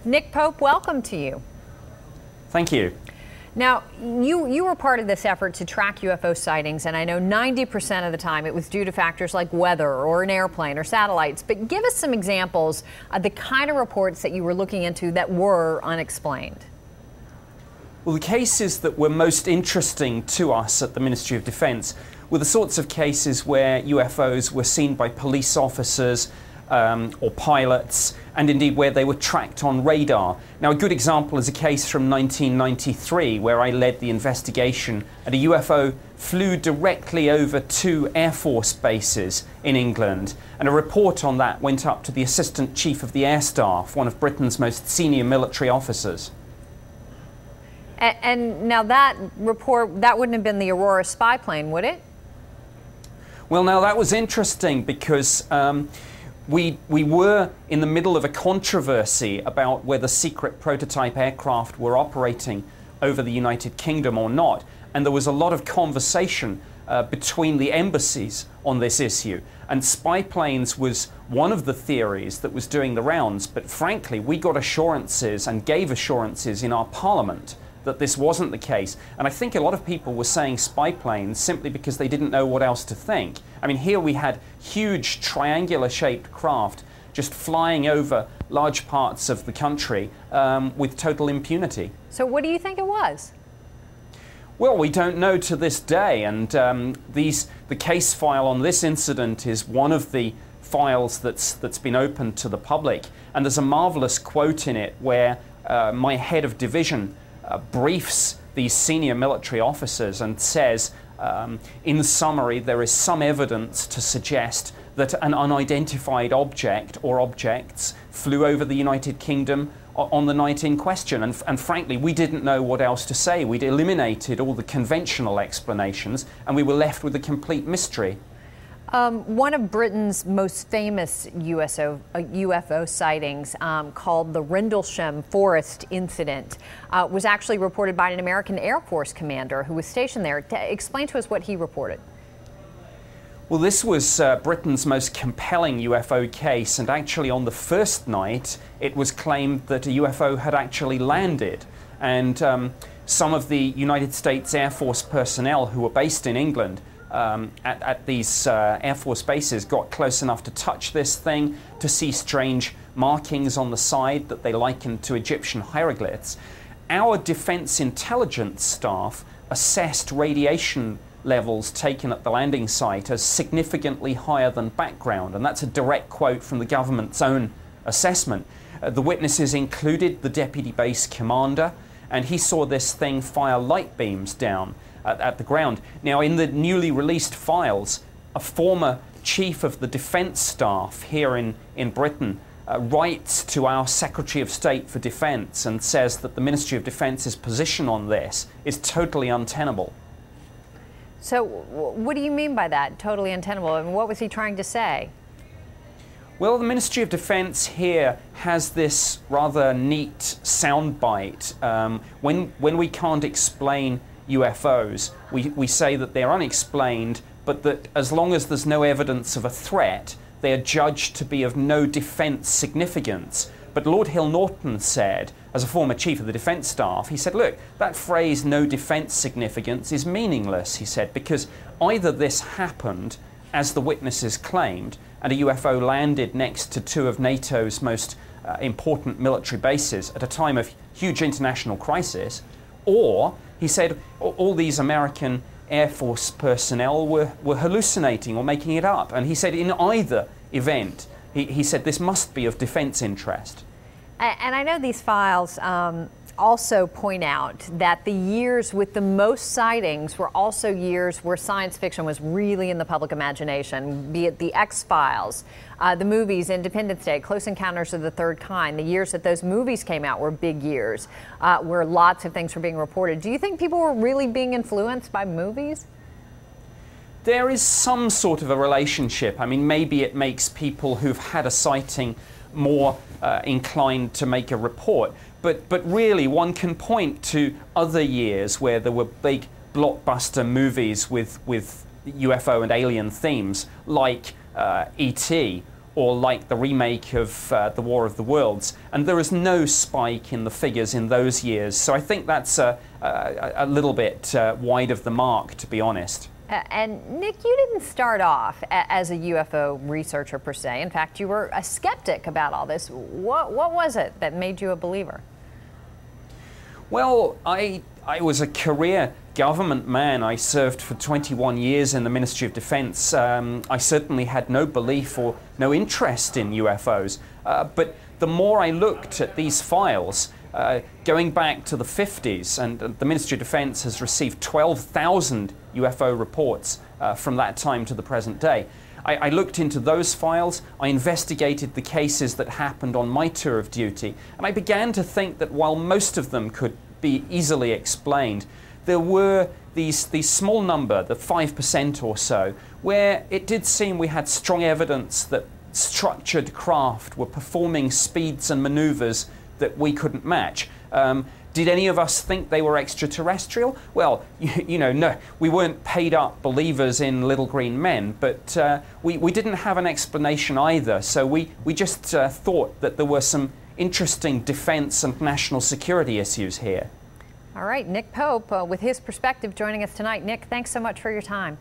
Nick Pope, welcome to you. Thank you. Now, you were part of this effort to track UFO sightings, and I know 90% of the time it was due to factors like weather or an airplane or satellites. But give us some examples of the kind of reports that you were looking into that were unexplained. Well, the cases that were most interesting to us at the Ministry of Defence were the sorts of cases where UFOs were seen by police officers or pilots, and indeed where they were tracked on radar. Now, a good example is a case from 1993 where I led the investigation, and a UFO flew directly over two Air Force bases in England, and a report on that went up to the Assistant Chief of the Air Staff, one of Britain's most senior military officers. And now that report, that wouldn't have been the Aurora spy plane, would it? Well, now that was interesting because we were in the middle of a controversy about whether secret prototype aircraft were operating over the United Kingdom or not. And there was a lot of conversation between the embassies on this issue. And spy planes was one of the theories that was doing the rounds. But frankly, we got assurances and gave assurances in our parliament that this wasn't the case. And I think a lot of people were saying spy planes simply because they didn't know what else to think. I mean, here we had huge triangular-shaped craft just flying over large parts of the country with total impunity. So what do you think it was? Well, we don't know to this day, and the case file on this incident is one of the files that's been opened to the public. And there's a marvelous quote in it where my head of division briefs these senior military officers and says, in summary, there is some evidence to suggest that an unidentified object or objects flew over the United Kingdom on the night in question. And frankly, we didn't know what else to say. We'd eliminated all the conventional explanations and we were left with a complete mystery. One of Britain's most famous UFO sightings, called the Rendlesham Forest Incident, was actually reported by an American Air Force commander who was stationed there. Explain to us what he reported. Well, this was Britain's most compelling UFO case, and actually on the first night it was claimed that a UFO had actually landed, and some of the United States Air Force personnel who were based in England at these Air Force bases got close enough to touch this thing, to see strange markings on the side that they likened to Egyptian hieroglyphs. Our defense intelligence staff assessed radiation levels taken at the landing site as significantly higher than background, and that's a direct quote from the government's own assessment. The witnesses included the deputy base commander, and he saw this thing fire light beams down at the ground. Now, in the newly released files, a former chief of the defense staff here in Britain writes to our Secretary of State for Defense and says that the Ministry of Defence's position on this is totally untenable. So what do you mean by that, totally untenable? And what was he trying to say? Well, the Ministry of Defense here has this rather neat soundbite. When we can't explain UFOs, we say that they're unexplained, but that as long as there's no evidence of a threat, they are judged to be of no defence significance. But Lord Hill Norton said, as a former chief of the defence staff, he said, look, that phrase, no defence significance, is meaningless, he said, because either this happened, as the witnesses claimed, and a UFO landed next to two of NATO's most important military bases at a time of huge international crisis, or, he said, all these American Air Force personnel were hallucinating or making it up. And he said in either event, he said this must be of defense interest. And I know these files also point out that the years with the most sightings were also years where science fiction was really in the public imagination, be it the X-Files, the movies, Independence Day, Close Encounters of the Third Kind. The years that those movies came out were big years where lots of things were being reported. Do you think people were really being influenced by movies? There is some sort of a relationship. I mean, maybe it makes people who've had a sighting more inclined to make a report. But really, one can point to other years where there were big blockbuster movies with UFO and alien themes, like E.T., or like the remake of The War of the Worlds. And there was no spike in the figures in those years. So I think that's a little bit wide of the mark, to be honest. And Nick, you didn't start off as a UFO researcher per se. In fact, you were a skeptic about all this. What was it that made you a believer? Well, I was a career government man. I served for 21 years in the Ministry of Defense. I certainly had no belief or no interest in UFOs. But the more I looked at these files, going back to the 50s, and the Ministry of Defense has received 12,000 UFO reports from that time to the present day. I looked into those files, I investigated the cases that happened on my tour of duty, and I began to think that while most of them could be easily explained, there were these small number, the 5% or so, where it did seem we had strong evidence that structured craft were performing speeds and maneuvers that we couldn't match. Did any of us think they were extraterrestrial? Well, you know, no, we weren't paid up believers in little green men, but we didn't have an explanation either. So we just thought that there were some interesting defense and national security issues here. All right, Nick Pope with his perspective joining us tonight. Nick, thanks so much for your time.